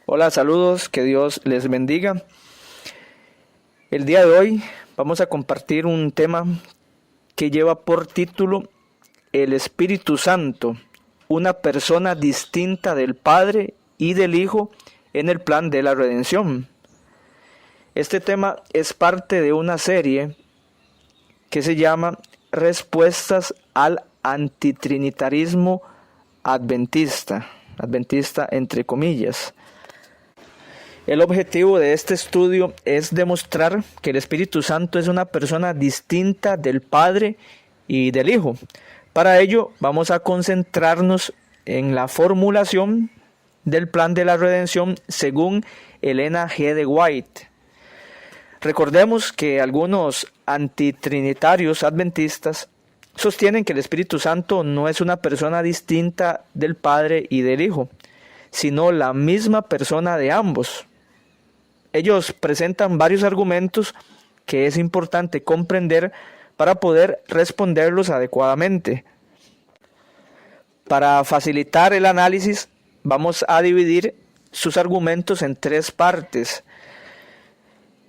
Hola, saludos, que Dios les bendiga. El día de hoy vamos a compartir un tema que lleva por título El Espíritu Santo, una persona distinta del Padre y del Hijo en el plan de la redención. Este tema es parte de una serie que se llama Respuestas al antitrinitarismo adventista entre comillas. El objetivo de este estudio es demostrar que el Espíritu Santo es una persona distinta del Padre y del Hijo. Para ello vamos a concentrarnos en la formulación del plan de la redención según Elena G. de White. Recordemos que algunos antitrinitarios adventistas sostienen que el Espíritu Santo no es una persona distinta del Padre y del Hijo, sino la misma persona de ambos. Ellos presentan varios argumentos que es importante comprender para poder responderlos adecuadamente. Para facilitar el análisis, vamos a dividir sus argumentos en tres partes.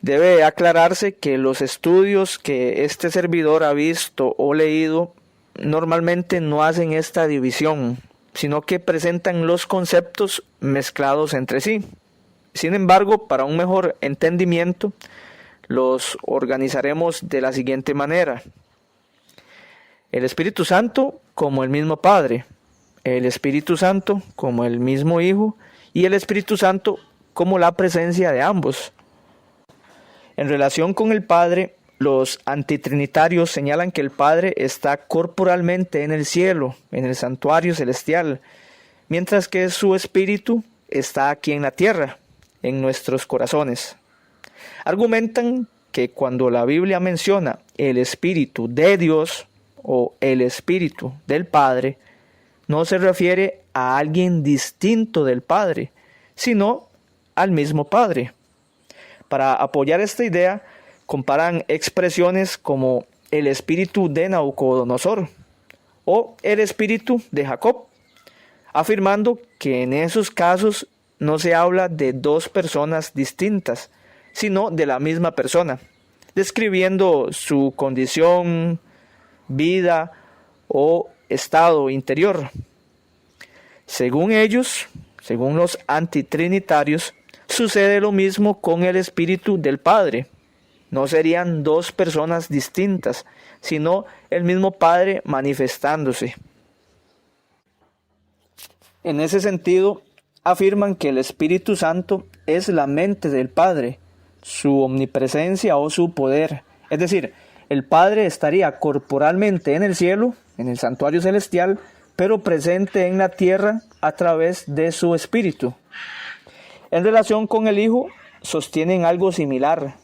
Debe aclararse que los estudios que este servidor ha visto o leído normalmente no hacen esta división, sino que presentan los conceptos mezclados entre sí. Sin embargo, para un mejor entendimiento, los organizaremos de la siguiente manera. El Espíritu Santo como el mismo Padre, el Espíritu Santo como el mismo Hijo y el Espíritu Santo como la presencia de ambos. En relación con el Padre, los antitrinitarios señalan que el Padre está corporalmente en el cielo, en el santuario celestial, mientras que su Espíritu está aquí en la tierra, en nuestros corazones. Argumentan que cuando la Biblia menciona el Espíritu de Dios o el Espíritu del Padre, no se refiere a alguien distinto del Padre, sino al mismo Padre. Para apoyar esta idea, comparan expresiones como el espíritu de Nabucodonosor o el espíritu de Jacob, afirmando que en esos casos no se habla de dos personas distintas, sino de la misma persona, describiendo su condición, vida o estado interior. Según ellos, según los antitrinitarios, sucede lo mismo con el Espíritu del Padre. No serían dos personas distintas, sino el mismo Padre manifestándose. En ese sentido, afirman que el Espíritu Santo es la mente del Padre, su omnipresencia o su poder. Es decir, el Padre estaría corporalmente en el cielo, en el santuario celestial, pero presente en la tierra a través de su Espíritu. En relación con el Hijo, sostienen algo similar,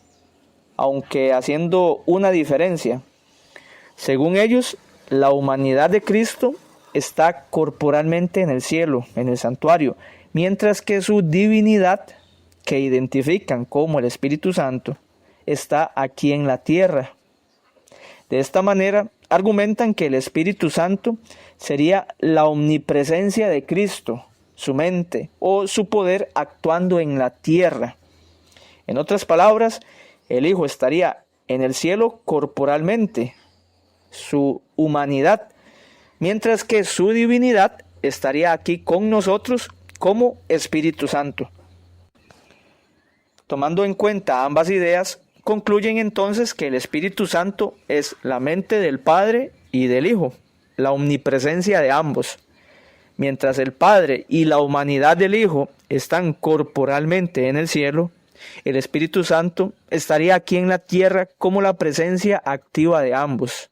aunque haciendo una diferencia. Según ellos, la humanidad de Cristo está corporalmente en el cielo, en el santuario, mientras que su divinidad, que identifican como el Espíritu Santo, está aquí en la tierra. De esta manera, argumentan que el Espíritu Santo sería la omnipresencia de Cristo, su mente o su poder actuando en la tierra. En otras palabras, el Hijo estaría en el cielo corporalmente, su humanidad, mientras que su divinidad estaría aquí con nosotros como Espíritu Santo. Tomando en cuenta ambas ideas, concluyen entonces que el Espíritu Santo es la mente del Padre y del Hijo, la omnipresencia de ambos. Mientras el Padre y la humanidad del Hijo están corporalmente en el cielo, el Espíritu Santo estaría aquí en la tierra como la presencia activa de ambos.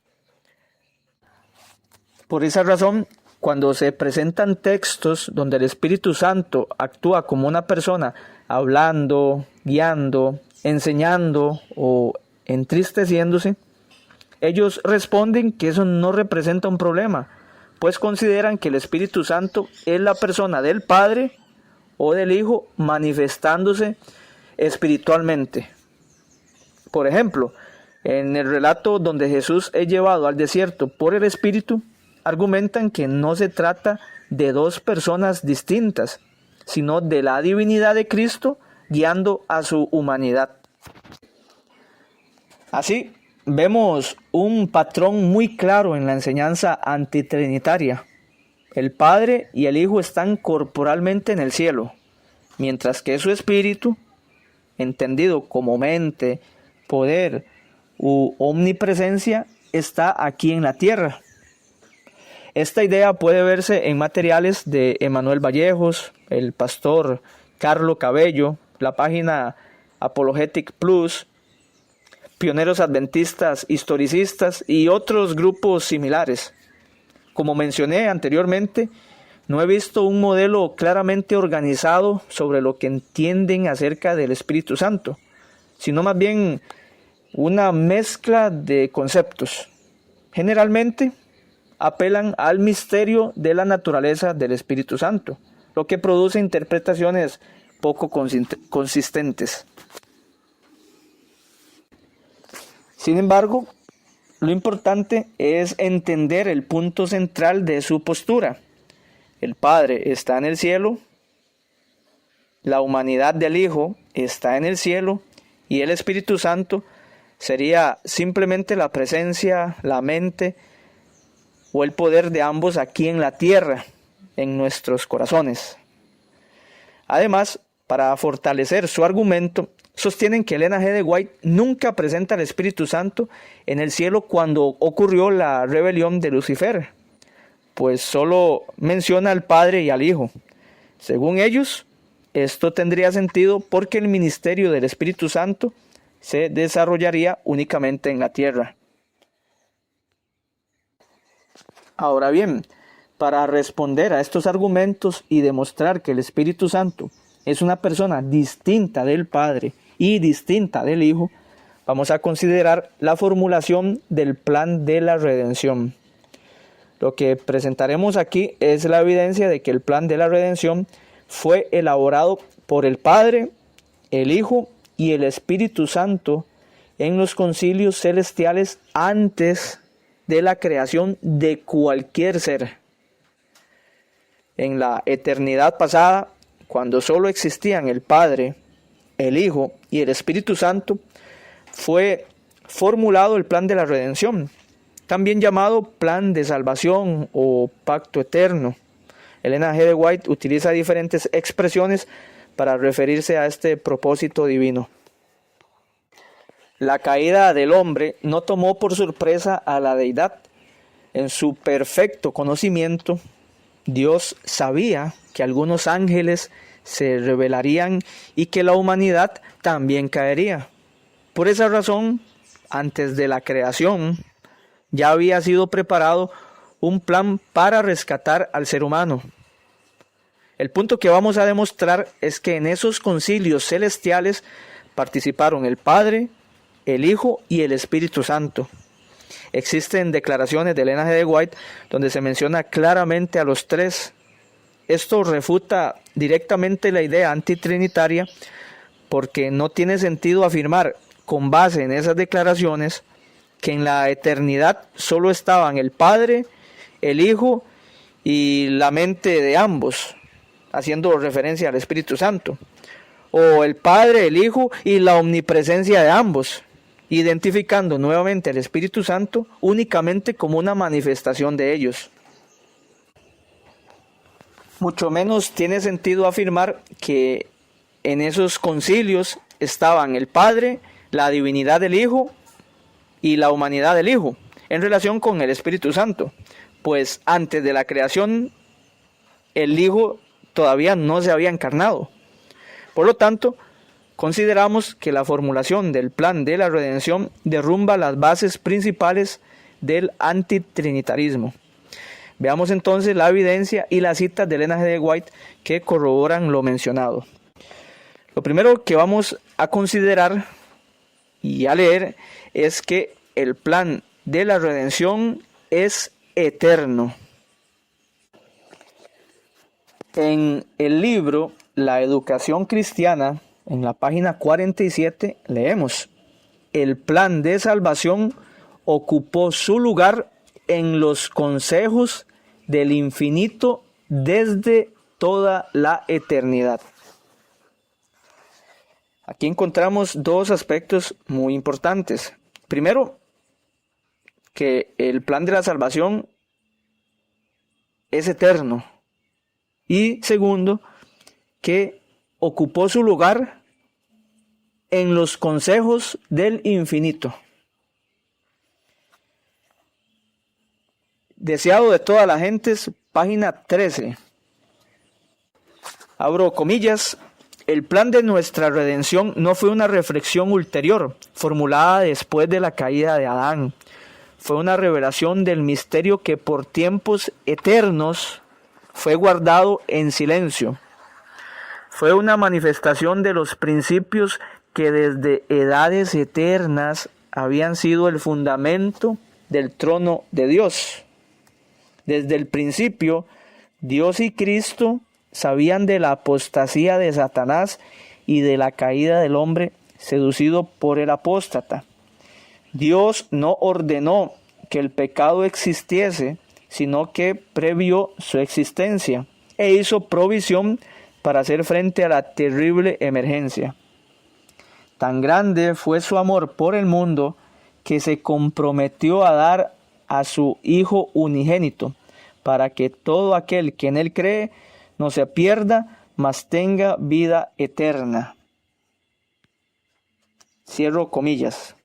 Por esa razón, cuando se presentan textos donde el Espíritu Santo actúa como una persona hablando, guiando, enseñando o entristeciéndose, ellos responden que eso no representa un problema, pues consideran que el Espíritu Santo es la persona del Padre o del Hijo manifestándose espiritualmente. Por ejemplo, en el relato donde Jesús es llevado al desierto por el Espíritu, argumentan que no se trata de dos personas distintas, sino de la divinidad de Cristo guiando a su humanidad. Así, vemos un patrón muy claro en la enseñanza antitrinitaria. El Padre y el Hijo están corporalmente en el cielo, mientras que su espíritu, entendido como mente, poder u omnipresencia, está aquí en la tierra. Esta idea puede verse en materiales de Emanuel Vallejos, el pastor Carlo Cabello, la página Apologetic Plus, pioneros adventistas, historicistas y otros grupos similares. Como mencioné anteriormente, no he visto un modelo claramente organizado sobre lo que entienden acerca del Espíritu Santo, sino más bien una mezcla de conceptos. Generalmente apelan al misterio de la naturaleza del Espíritu Santo, lo que produce interpretaciones poco consistentes. Sin embargo, lo importante es entender el punto central de su postura. El Padre está en el cielo, la humanidad del Hijo está en el cielo y el Espíritu Santo sería simplemente la presencia, la mente o el poder de ambos aquí en la tierra, en nuestros corazones. Además, para fortalecer su argumento, sostienen que Elena G. de White nunca presenta al Espíritu Santo en el cielo cuando ocurrió la rebelión de Lucifer, pues solo menciona al Padre y al Hijo. Según ellos, esto tendría sentido porque el ministerio del Espíritu Santo se desarrollaría únicamente en la tierra. Ahora bien, para responder a estos argumentos y demostrar que el Espíritu Santo es una persona distinta del Padre y distinta del Hijo, vamos a considerar la formulación del plan de la redención. Lo que presentaremos aquí es la evidencia de que el plan de la redención fue elaborado por el Padre, el Hijo y el Espíritu Santo en los concilios celestiales antes de la creación de cualquier ser. En la eternidad pasada, cuando solo existían el Padre, el Hijo y el Espíritu Santo, fue formulado el plan de la redención, también llamado plan de salvación o pacto eterno. Elena G. de White utiliza diferentes expresiones para referirse a este propósito divino. La caída del hombre no tomó por sorpresa a la deidad. En su perfecto conocimiento, Dios sabía que algunos ángeles se rebelarían y que la humanidad también caería. Por esa razón, antes de la creación, ya había sido preparado un plan para rescatar al ser humano. El punto que vamos a demostrar es que en esos concilios celestiales participaron el Padre, el Hijo y el Espíritu Santo. Existen declaraciones de Elena G. de White donde se menciona claramente a los tres. Esto refuta directamente la idea antitrinitaria porque no tiene sentido afirmar con base en esas declaraciones que en la eternidad solo estaban el Padre, el Hijo y la mente de ambos, haciendo referencia al Espíritu Santo, o el Padre, el Hijo y la omnipresencia de ambos, identificando nuevamente al Espíritu Santo únicamente como una manifestación de ellos. Mucho menos tiene sentido afirmar que en esos concilios estaban el Padre, la divinidad del Hijo y la humanidad del Hijo, en relación con el Espíritu Santo, pues antes de la creación el Hijo todavía no se había encarnado. Por lo tanto, consideramos que la formulación del plan de la redención derrumba las bases principales del antitrinitarismo. Veamos entonces la evidencia y las citas de Elena G. de White que corroboran lo mencionado. Lo primero que vamos a considerar y a leer es que el plan de la redención es eterno. En el libro La Educación Cristiana, en la página 47, leemos: el plan de salvación ocupó su lugar en los consejos del infinito desde toda la eternidad. Aquí encontramos dos aspectos muy importantes. Primero, que el plan de la salvación es eterno. Y segundo, que ocupó su lugar en los consejos del infinito. Deseado de todas las gentes, página 13. Abro comillas. El plan de nuestra redención no fue una reflexión ulterior, formulada después de la caída de Adán. Fue una revelación del misterio que por tiempos eternos fue guardado en silencio. Fue una manifestación de los principios que desde edades eternas habían sido el fundamento del trono de Dios. Desde el principio, Dios y Cristo sabían de la apostasía de Satanás y de la caída del hombre seducido por el apóstata. Dios no ordenó que el pecado existiese, sino que previó su existencia e hizo provisión para hacer frente a la terrible emergencia. Tan grande fue su amor por el mundo que se comprometió a dar a su Hijo unigénito, para que todo aquel que en él cree no se pierda, mas tenga vida eterna. Cierro comillas.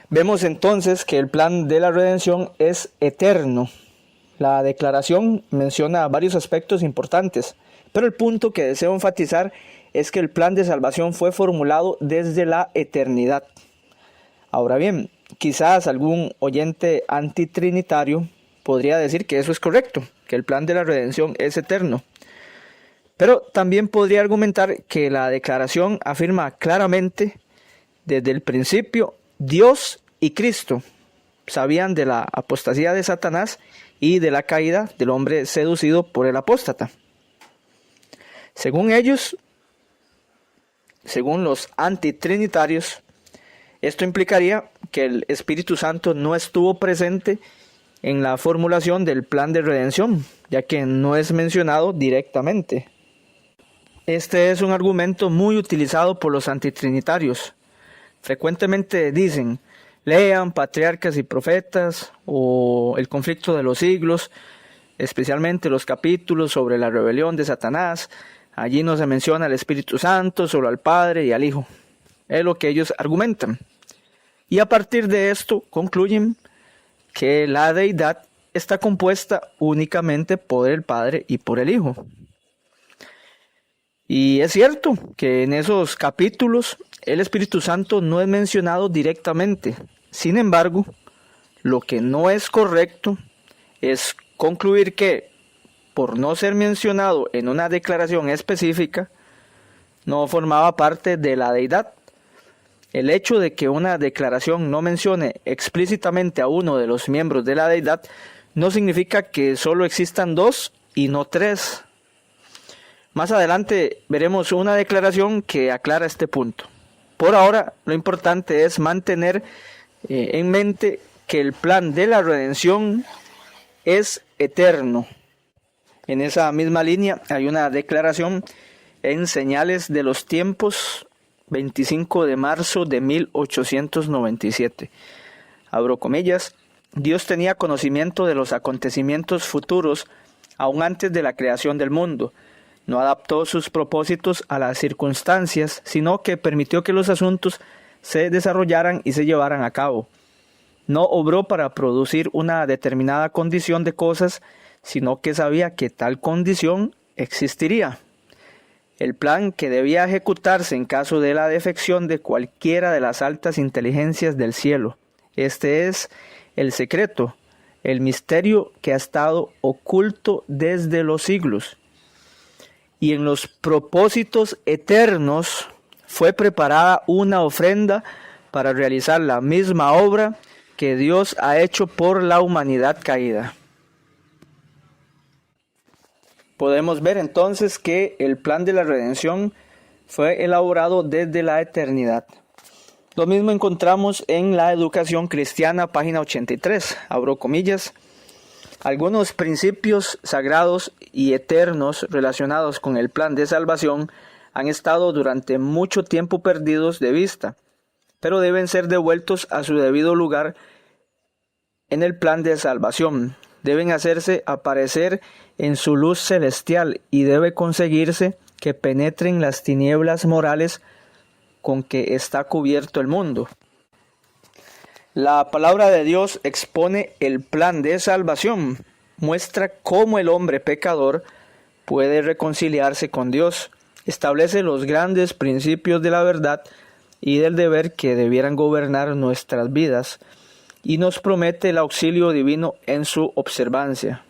Vemos entonces que el plan de la redención es eterno. La declaración menciona varios aspectos importantes, pero el punto que deseo enfatizar es que el plan de salvación fue formulado desde la eternidad. Ahora bien, quizás algún oyente antitrinitario podría decir que eso es correcto, que el plan de la redención es eterno. Pero también podría argumentar que la declaración afirma claramente, desde el principio, Dios y Cristo sabían de la apostasía de Satanás y de la caída del hombre seducido por el apóstata. Según ellos, según los antitrinitarios, esto implicaría que el Espíritu Santo no estuvo presente en la formulación del plan de redención, ya que no es mencionado directamente. Este es un argumento muy utilizado por los antitrinitarios. Frecuentemente dicen, lean Patriarcas y Profetas o El conflicto de los siglos, especialmente los capítulos sobre la rebelión de Satanás. Allí no se menciona al Espíritu Santo, solo al Padre y al Hijo. Es lo que ellos argumentan. Y a partir de esto concluyen que la deidad está compuesta únicamente por el Padre y por el Hijo. Y es cierto que en esos capítulos el Espíritu Santo no es mencionado directamente. Sin embargo, lo que no es correcto es concluir que, por no ser mencionado en una declaración específica, no formaba parte de la deidad. El hecho de que una declaración no mencione explícitamente a uno de los miembros de la deidad no significa que solo existan dos y no tres. Más adelante veremos una declaración que aclara este punto. Por ahora, lo importante es mantener en mente que el plan de la redención es eterno. En esa misma línea hay una declaración en Señales de los Tiempos, 25 de marzo de 1897. Abro comillas. Dios tenía conocimiento de los acontecimientos futuros aún antes de la creación del mundo. No adaptó sus propósitos a las circunstancias, sino que permitió que los asuntos se desarrollaran y se llevaran a cabo. No obró para producir una determinada condición de cosas, sino que sabía que tal condición existiría. El plan que debía ejecutarse en caso de la defección de cualquiera de las altas inteligencias del cielo. Este es el secreto, el misterio que ha estado oculto desde los siglos. Y en los propósitos eternos fue preparada una ofrenda para realizar la misma obra que Dios ha hecho por la humanidad caída. Podemos ver entonces que el plan de la redención fue elaborado desde la eternidad. Lo mismo encontramos en la Educación Cristiana, página 83. Abro comillas. Algunos principios sagrados y eternos relacionados con el plan de salvación han estado durante mucho tiempo perdidos de vista, pero deben ser devueltos a su debido lugar en el plan de salvación. Deben hacerse aparecer en su luz celestial y debe conseguirse que penetren las tinieblas morales con que está cubierto el mundo. La palabra de Dios expone el plan de salvación, muestra cómo el hombre pecador puede reconciliarse con Dios, establece los grandes principios de la verdad y del deber que debieran gobernar nuestras vidas, y nos promete el auxilio divino en su observancia.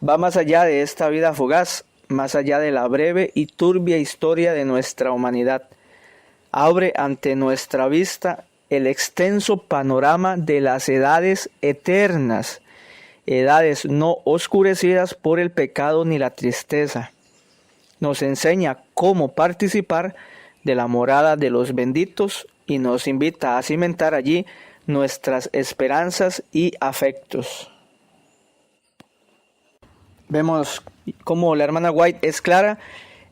Va más allá de esta vida fugaz, más allá de la breve y turbia historia de nuestra humanidad. Abre ante nuestra vista el extenso panorama de las edades eternas, edades no oscurecidas por el pecado ni la tristeza. Nos enseña cómo participar de la morada de los benditos y nos invita a cimentar allí nuestras esperanzas y afectos. Vemos cómo la hermana White es clara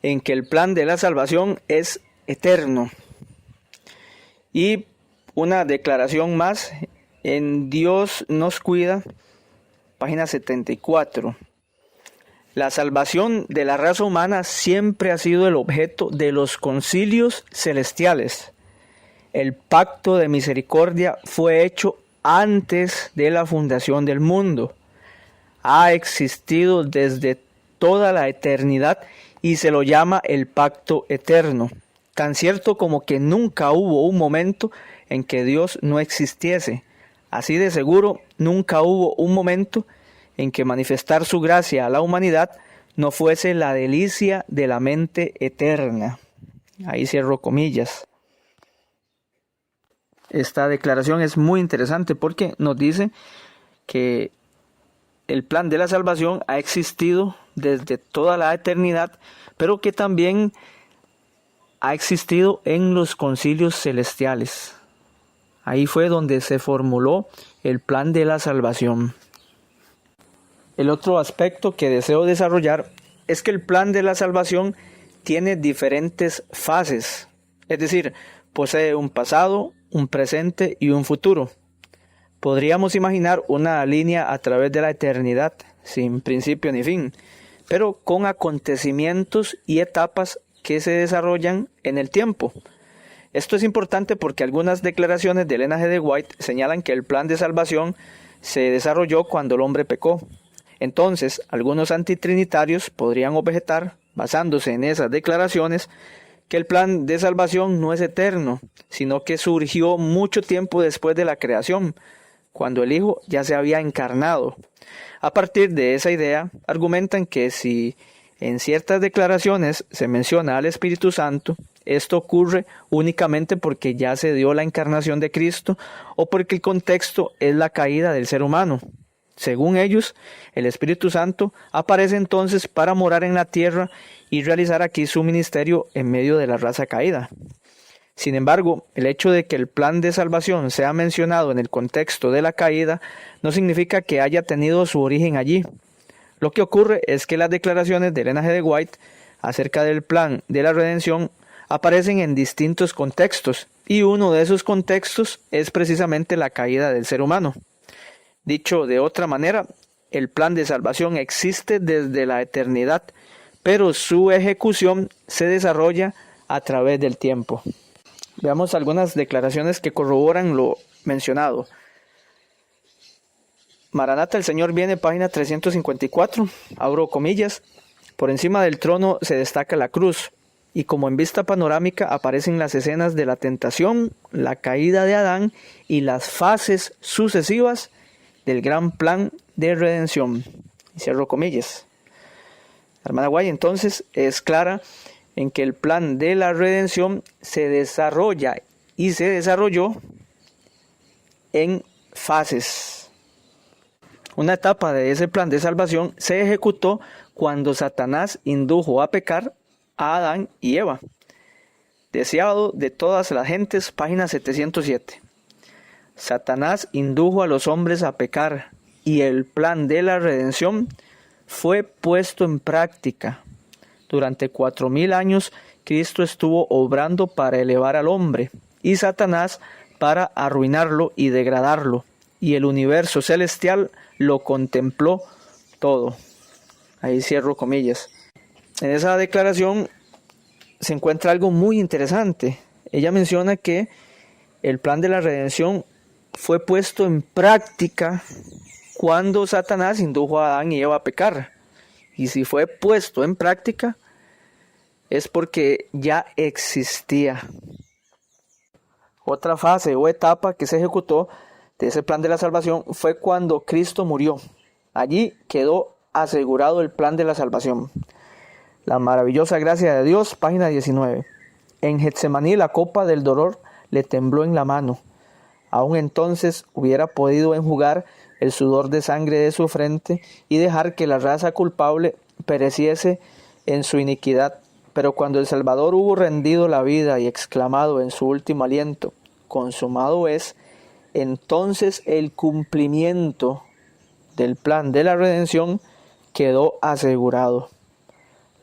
en que el plan de la salvación es eterno. Y una declaración más, en Dios nos cuida, página 74. La salvación de la raza humana siempre ha sido el objeto de los concilios celestiales. El pacto de misericordia fue hecho antes de la fundación del mundo. Ha existido desde toda la eternidad y se lo llama el pacto eterno. Tan cierto como que nunca hubo un momento en que Dios no existiese. Así de seguro, nunca hubo un momento en que manifestar su gracia a la humanidad no fuese la delicia de la mente eterna. Ahí cierro comillas. Esta declaración es muy interesante porque nos dice que el plan de la salvación ha existido desde toda la eternidad, pero que también ha existido en los concilios celestiales. Ahí fue donde se formuló el plan de la salvación. El otro aspecto que deseo desarrollar es que el plan de la salvación tiene diferentes fases, es decir, posee un pasado, un presente y un futuro. Podríamos imaginar una línea a través de la eternidad, sin principio ni fin, pero con acontecimientos y etapas que se desarrollan en el tiempo. Esto es importante porque algunas declaraciones de Ellen G. White señalan que el plan de salvación se desarrolló cuando el hombre pecó. Entonces, algunos antitrinitarios podrían objetar, basándose en esas declaraciones, que el plan de salvación no es eterno, sino que surgió mucho tiempo después de la creación, cuando el Hijo ya se había encarnado. A partir de esa idea, argumentan que si en ciertas declaraciones se menciona al Espíritu Santo, esto ocurre únicamente porque ya se dio la encarnación de Cristo o porque el contexto es la caída del ser humano. Según ellos, el Espíritu Santo aparece entonces para morar en la tierra y realizar aquí su ministerio en medio de la raza caída. Sin embargo, el hecho de que el plan de salvación sea mencionado en el contexto de la caída no significa que haya tenido su origen allí. Lo que ocurre es que las declaraciones de Ellen G. White acerca del plan de la redención aparecen en distintos contextos, y uno de esos contextos es precisamente la caída del ser humano. Dicho de otra manera, el plan de salvación existe desde la eternidad, pero su ejecución se desarrolla a través del tiempo. Veamos algunas declaraciones que corroboran lo mencionado. Maranata, el Señor viene, página 354, abro comillas. Por encima del trono se destaca la cruz, y como en vista panorámica aparecen las escenas de la tentación, la caída de Adán y las fases sucesivas del gran plan de redención. Y cierro comillas. La hermana White entonces es clara en que el plan de la redención se desarrolla y se desarrolló en fases. Una etapa de ese plan de salvación se ejecutó cuando Satanás indujo a pecar a Adán y Eva. Deseado de todas las gentes, página 707. Satanás indujo a los hombres a pecar, y el plan de la redención fue puesto en práctica. Durante 4000 años, Cristo estuvo obrando para elevar al hombre y Satanás para arruinarlo y degradarlo. Y el universo celestial lo contempló todo. Ahí cierro comillas. En esa declaración se encuentra algo muy interesante. Ella menciona que el plan de la redención fue puesto en práctica cuando Satanás indujo a Adán y Eva a pecar. Y si fue puesto en práctica, es porque ya existía. Otra fase o etapa que se ejecutó de ese plan de la salvación fue cuando Cristo murió. Allí quedó asegurado el plan de la salvación. La maravillosa gracia de Dios, página 19. En Getsemaní la copa del dolor le tembló en la mano. Aún entonces hubiera podido enjugar el sudor de sangre de su frente y dejar que la raza culpable pereciese en su iniquidad. Pero cuando el Salvador hubo rendido la vida y exclamado en su último aliento, consumado es, entonces el cumplimiento del plan de la redención quedó asegurado.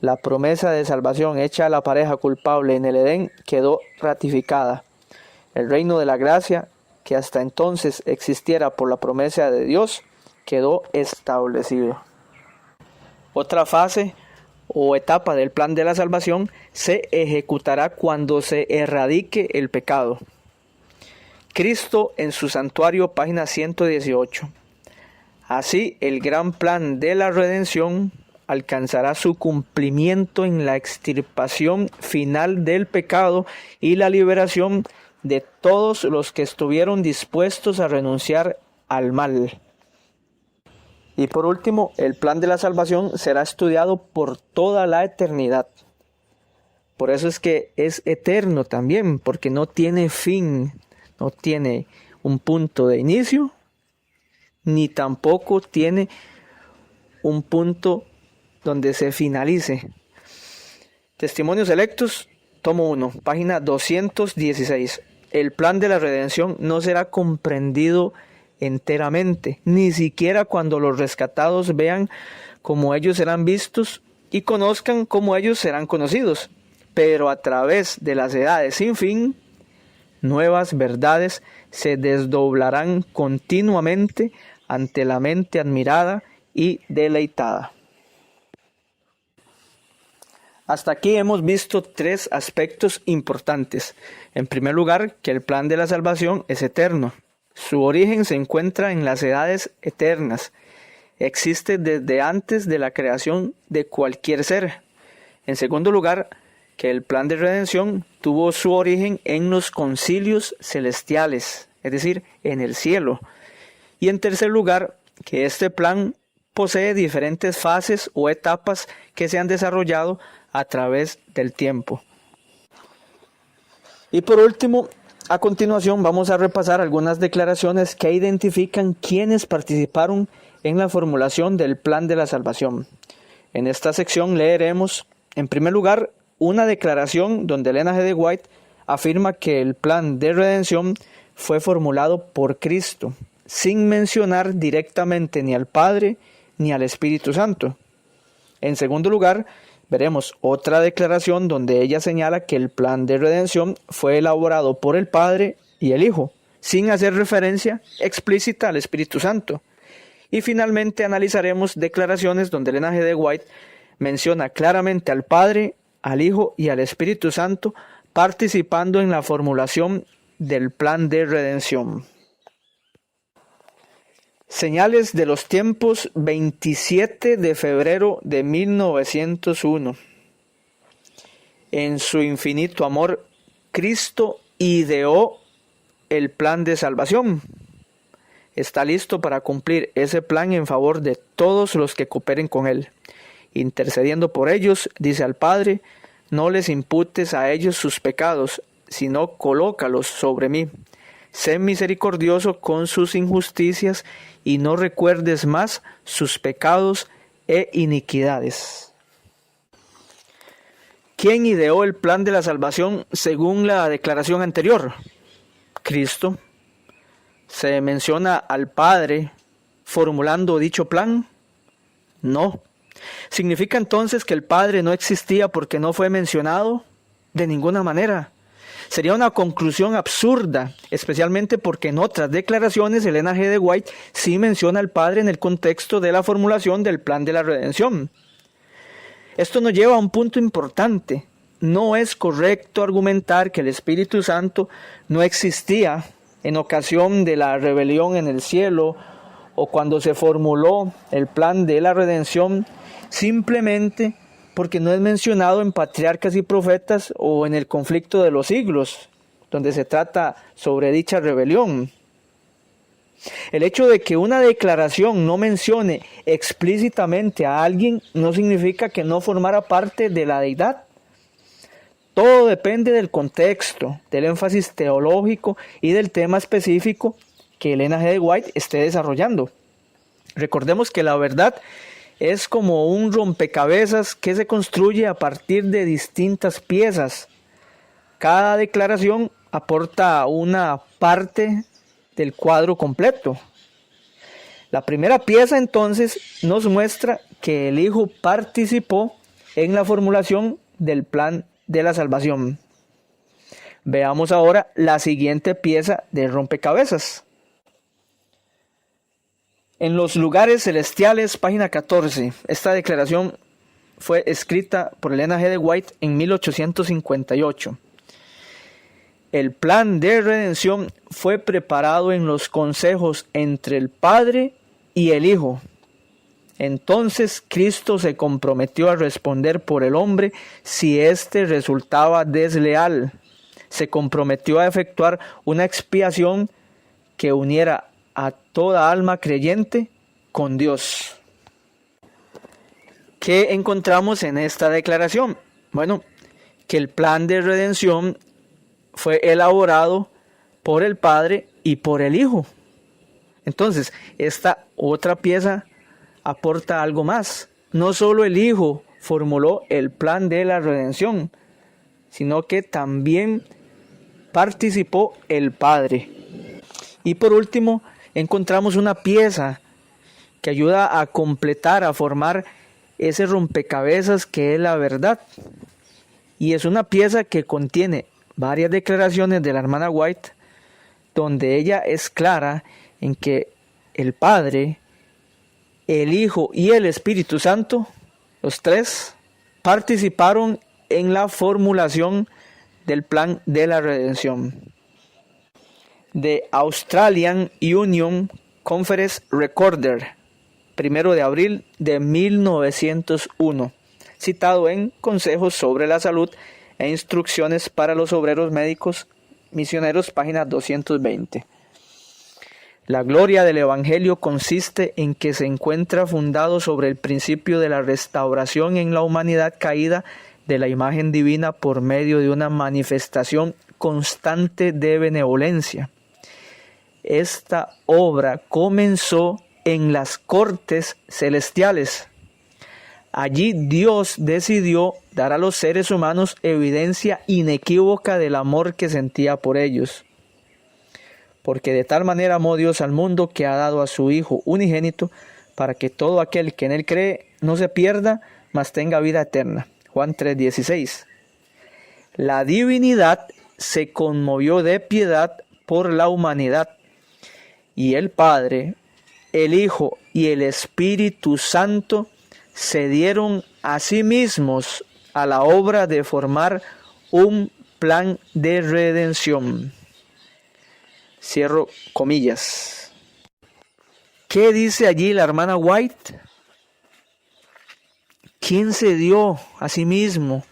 La promesa de salvación hecha a la pareja culpable en el Edén quedó ratificada. El reino de la gracia, que hasta entonces existiera por la promesa de Dios, quedó establecido. Otra fase o etapa del plan de la salvación se ejecutará cuando se erradique el pecado. Cristo en su santuario, página 118. Así, el gran plan de la redención alcanzará su cumplimiento en la extirpación final del pecado y la liberación de todos los que estuvieron dispuestos a renunciar al mal. Y por último, el plan de la salvación será estudiado por toda la eternidad. Por eso es que es eterno también, porque no tiene fin, no tiene un punto de inicio, ni tampoco tiene un punto donde se finalice. Testimonios Selectos, tomo 1, página 216. El plan de la redención no será comprendido enteramente, ni siquiera cuando los rescatados vean cómo ellos serán vistos y conozcan cómo ellos serán conocidos. Pero a través de las edades sin fin, nuevas verdades se desdoblarán continuamente ante la mente admirada y deleitada. Hasta aquí hemos visto 3 aspectos importantes. En primer lugar, que el plan de la salvación es eterno. Su origen se encuentra en las edades eternas. Existe desde antes de la creación de cualquier ser. En segundo lugar, que el plan de redención tuvo su origen en los concilios celestiales, es decir, en el cielo. Y en tercer lugar, que este plan posee diferentes fases o etapas que se han desarrollado a través del tiempo. Y por último, a continuación vamos a repasar algunas declaraciones que identifican quienes participaron en la formulación del plan de la salvación. En esta sección leeremos, en primer lugar, una declaración donde Ellen G. White afirma que el plan de redención fue formulado por Cristo, sin mencionar directamente ni al Padre ni al Espíritu Santo. En segundo lugar, veremos otra declaración donde ella señala que el plan de redención fue elaborado por el Padre y el Hijo, sin hacer referencia explícita al Espíritu Santo. Y finalmente analizaremos declaraciones donde Ellen G. White menciona claramente al Padre, al Hijo y al Espíritu Santo participando en la formulación del plan de redención. Señales de los tiempos, 27 de febrero de 1901. En su infinito amor, Cristo ideó el plan de salvación. Está listo para cumplir ese plan en favor de todos los que cooperen con él. Intercediendo por ellos, dice al Padre, no les imputes a ellos sus pecados, sino colócalos sobre mí. Sé misericordioso con sus injusticias y no recuerdes más sus pecados e iniquidades. ¿Quién ideó el plan de la salvación según la declaración anterior? Cristo. Se menciona al Padre formulando dicho plan? No. ¿Significa entonces que el Padre no existía porque no fue mencionado? De ninguna manera. Sería una conclusión absurda, especialmente porque en otras declaraciones Elena G. de White sí menciona al Padre en el contexto de la formulación del plan de la redención. Esto nos lleva a un punto importante. No es correcto argumentar que el Espíritu Santo no existía en ocasión de la rebelión en el cielo o cuando se formuló el plan de la redención, simplemente porque no es mencionado en Patriarcas y Profetas o en el conflicto de los siglos, donde se trata sobre dicha rebelión. El hecho de que una declaración no mencione explícitamente a alguien no significa que no formara parte de la deidad. Todo depende del contexto, del énfasis teológico y del tema específico que Elena G. de White esté desarrollando. Recordemos que la verdad es como un rompecabezas que se construye a partir de distintas piezas. Cada declaración aporta una parte del cuadro completo. La primera pieza entonces nos muestra que el Hijo participó en la formulación del plan de la salvación. Veamos ahora la siguiente pieza de rompecabezas. En los lugares celestiales, página 14. Esta declaración fue escrita por Elena G. de White en 1858. El plan de redención fue preparado en los consejos entre el Padre y el Hijo. Entonces Cristo se comprometió a responder por el hombre si éste resultaba desleal. Se comprometió a efectuar una expiación que uniera a toda alma creyente con Dios. ¿Qué encontramos en esta declaración? Bueno, que el plan de redención fue elaborado por el Padre y por el Hijo. Entonces, esta otra pieza aporta algo más. No solo el Hijo formuló el plan de la redención, sino que también participó el Padre. Y por último, encontramos una pieza que ayuda a completar, a formar ese rompecabezas que es la verdad. Y es una pieza que contiene varias declaraciones de la hermana White, donde ella es clara en que el Padre, el Hijo y el Espíritu Santo, los tres, participaron en la formulación del plan de la redención. The Australian Union Conference Recorder, 1 de abril de 1901, citado en Consejos sobre la Salud e Instrucciones para los Obreros Médicos Misioneros, página 220. La gloria del Evangelio consiste en que se encuentra fundado sobre el principio de la restauración en la humanidad caída de la imagen divina por medio de una manifestación constante de benevolencia. Esta obra comenzó en las cortes celestiales. Allí Dios decidió dar a los seres humanos evidencia inequívoca del amor que sentía por ellos. Porque de tal manera amó Dios al mundo que ha dado a su Hijo unigénito para que todo aquel que en él cree no se pierda, mas tenga vida eterna. Juan 3:16. La divinidad se conmovió de piedad por la humanidad, y el Padre, el Hijo y el Espíritu Santo se dieron a sí mismos a la obra de formar un plan de redención. Cierro comillas. ¿Qué dice allí la hermana White? ¿Quién se dio a sí mismo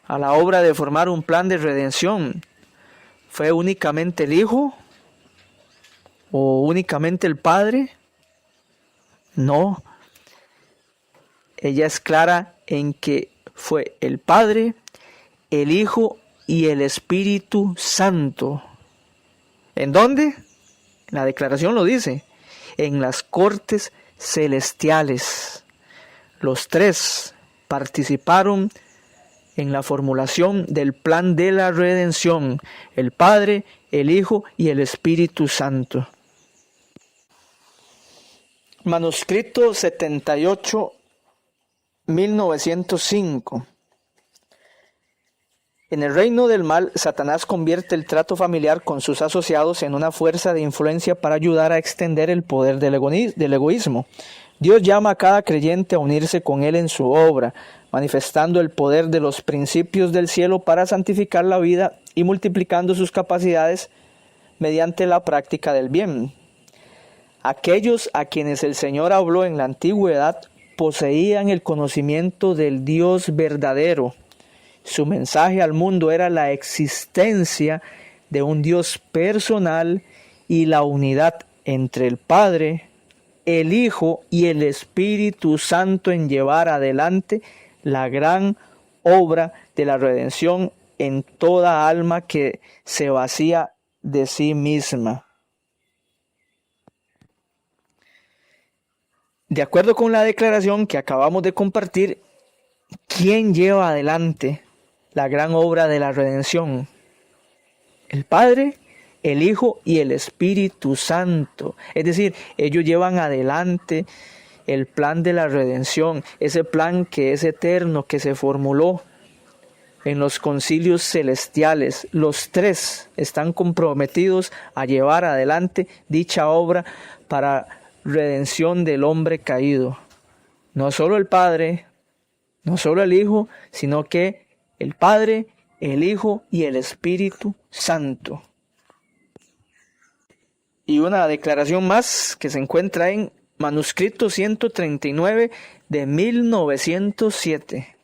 a la obra de formar un plan de redención? ¿Fue únicamente el Hijo? ¿O únicamente el Padre? No. Ella es clara en que fue el Padre, el Hijo y el Espíritu Santo. ¿En dónde? La declaración lo dice. En las cortes celestiales. Los tres participaron en la formulación del plan de la redención. El Padre, el Hijo y el Espíritu Santo. Manuscrito 78, 1905. En el reino del mal, Satanás convierte el trato familiar con sus asociados en una fuerza de influencia para ayudar a extender el poder del egoísmo. Dios llama a cada creyente a unirse con Él en su obra, manifestando el poder de los principios del cielo para santificar la vida y multiplicando sus capacidades mediante la práctica del bien. Aquellos a quienes el Señor habló en la antigüedad poseían el conocimiento del Dios verdadero. Su mensaje al mundo era la existencia de un Dios personal y la unidad entre el Padre, el Hijo y el Espíritu Santo en llevar adelante la gran obra de la redención en toda alma que se vacía de sí misma. De acuerdo con la declaración que acabamos de compartir, ¿quién lleva adelante la gran obra de la redención? El Padre, el Hijo y el Espíritu Santo. Es decir, ellos llevan adelante el plan de la redención, ese plan que es eterno, que se formuló en los concilios celestiales. Los tres están comprometidos a llevar adelante dicha obra para redención del hombre caído. No solo el Padre, no solo el Hijo, sino que el Padre, el Hijo y el Espíritu Santo. Y una declaración más que se encuentra en Manuscrito 139 de 1907.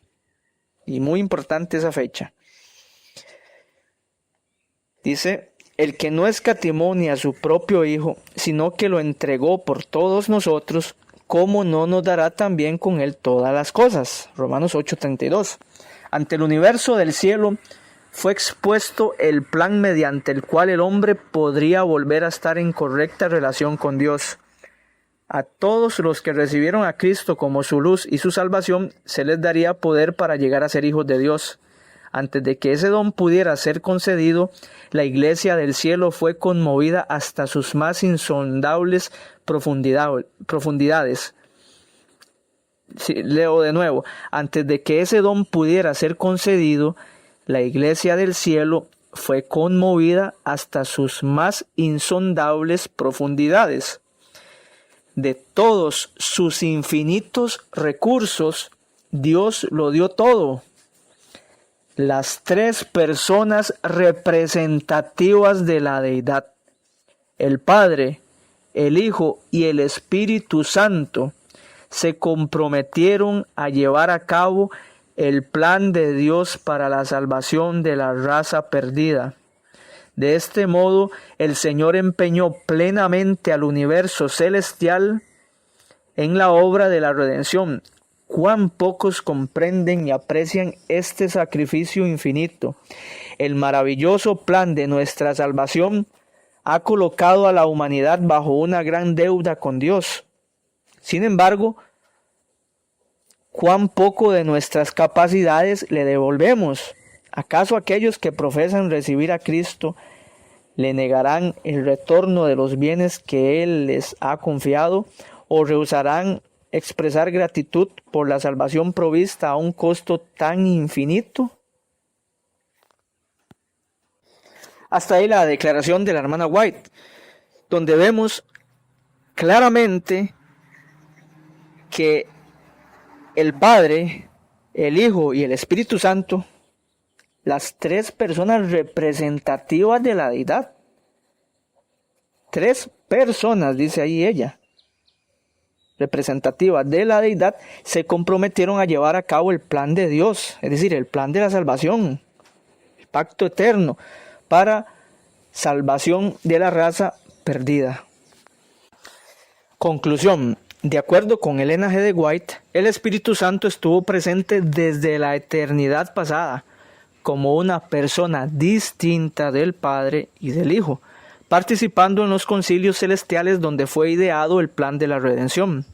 Y muy importante esa fecha. Dice: el que no escatimó ni a su propio Hijo, sino que lo entregó por todos nosotros, ¿cómo no nos dará también con él todas las cosas? Romanos 8:32. Ante el universo del cielo fue expuesto el plan mediante el cual el hombre podría volver a estar en correcta relación con Dios. A todos los que recibieron a Cristo como su luz y su salvación, se les daría poder para llegar a ser hijos de Dios. Antes de que ese don pudiera ser concedido, la iglesia del cielo fue conmovida hasta sus más insondables profundidades. Sí, leo de nuevo. Antes de que ese don pudiera ser concedido, la iglesia del cielo fue conmovida hasta sus más insondables profundidades. De todos sus infinitos recursos, Dios lo dio todo. Las tres personas representativas de la deidad, el Padre, el Hijo y el Espíritu Santo, se comprometieron a llevar a cabo el plan de Dios para la salvación de la raza perdida. De este modo, el Señor empeñó plenamente al universo celestial en la obra de la redención. Cuán pocos comprenden y aprecian este sacrificio infinito. El maravilloso plan de nuestra salvación ha colocado a la humanidad bajo una gran deuda con Dios. Sin embargo, cuán poco de nuestras capacidades le devolvemos. ¿Acaso aquellos que profesan recibir a Cristo le negarán el retorno de los bienes que Él les ha confiado, o rehusarán expresar gratitud por la salvación provista a un costo tan infinito? Hasta ahí la declaración de la hermana White, donde vemos claramente que el Padre, el Hijo y el Espíritu Santo, las tres personas representativas de la deidad, tres personas, dice ahí ella, representativas de la deidad, se comprometieron a llevar a cabo el plan de Dios, es decir, el plan de la salvación, el pacto eterno para salvación de la raza perdida. Conclusión. De acuerdo con Elena G. de White, el Espíritu Santo estuvo presente desde la eternidad pasada como una persona distinta del Padre y del Hijo, participando en los concilios celestiales donde fue ideado el plan de la redención.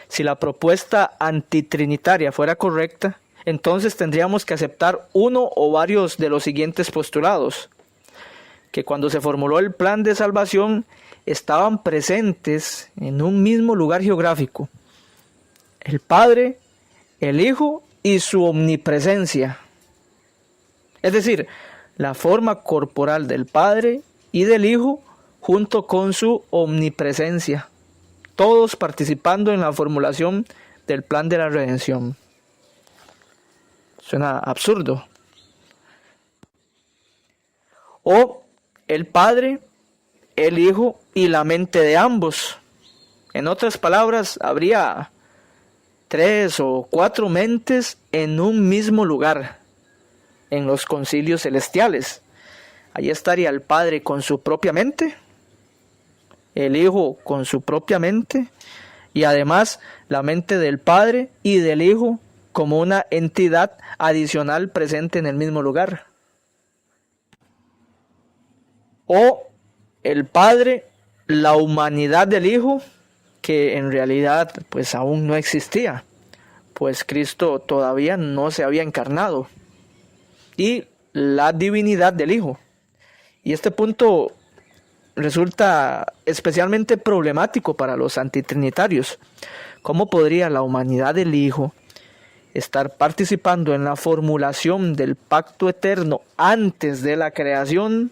Si la propuesta antitrinitaria fuera correcta, entonces tendríamos que aceptar uno o varios de los siguientes postulados: que cuando se formuló el plan de salvación, estaban presentes en un mismo lugar geográfico. El Padre, el Hijo y su omnipresencia. Es decir, la forma corporal del Padre y del Hijo junto con su omnipresencia. Todos participando en la formulación del plan de la redención. Suena absurdo. O el Padre, el Hijo y la mente de ambos. En otras palabras, habría 3 o 4 mentes en un mismo lugar, en los concilios celestiales. Allí estaría el Padre con su propia mente, el Hijo con su propia mente, y además la mente del Padre y del Hijo como una entidad adicional presente en el mismo lugar. O el Padre, la humanidad del Hijo, que en realidad pues aún no existía, pues Cristo todavía no se había encarnado, y la divinidad del Hijo. Y este punto resulta especialmente problemático para los antitrinitarios. ¿Cómo podría la humanidad del Hijo estar participando en la formulación del pacto eterno antes de la creación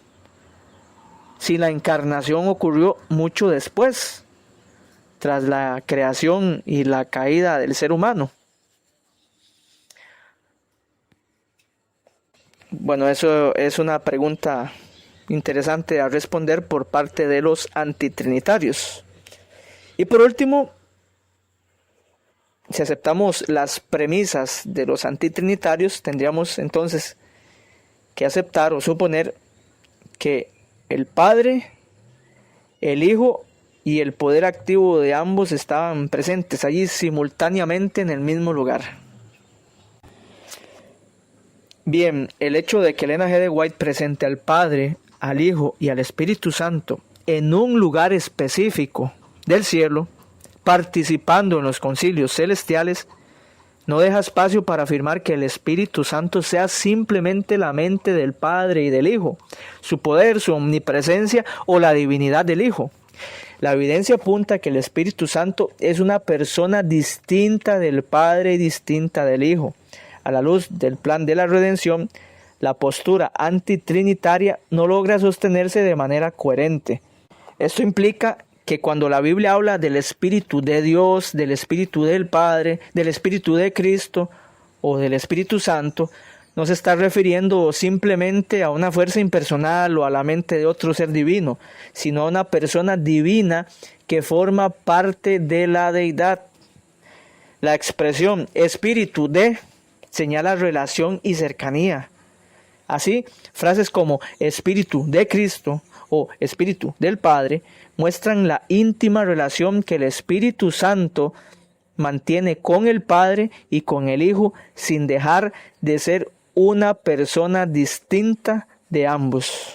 si la encarnación ocurrió mucho después, tras la creación y la caída del ser humano? Bueno, eso es una pregunta interesante a responder por parte de los antitrinitarios. Y por último, si aceptamos las premisas de los antitrinitarios, tendríamos entonces que aceptar o suponer que el Padre, el Hijo y el poder activo de ambos estaban presentes allí simultáneamente en el mismo lugar. Bien, el hecho de que Elena G. de White presente al Padre, al Hijo y al Espíritu Santo en un lugar específico del cielo, participando en los concilios celestiales, no deja espacio para afirmar que el Espíritu Santo sea simplemente la mente del Padre y del Hijo, su poder, su omnipresencia o la divinidad del Hijo. La evidencia apunta que el Espíritu Santo es una persona distinta del Padre y distinta del Hijo. A la luz del plan de la redención, la postura antitrinitaria no logra sostenerse de manera coherente. Esto implica que cuando la Biblia habla del Espíritu de Dios, del Espíritu del Padre, del Espíritu de Cristo o del Espíritu Santo, no se está refiriendo simplemente a una fuerza impersonal o a la mente de otro ser divino, sino a una persona divina que forma parte de la deidad. La expresión Espíritu de señala relación y cercanía. Así, frases como Espíritu de Cristo o Espíritu del Padre muestran la íntima relación que el Espíritu Santo mantiene con el Padre y con el Hijo sin dejar de ser una persona distinta de ambos.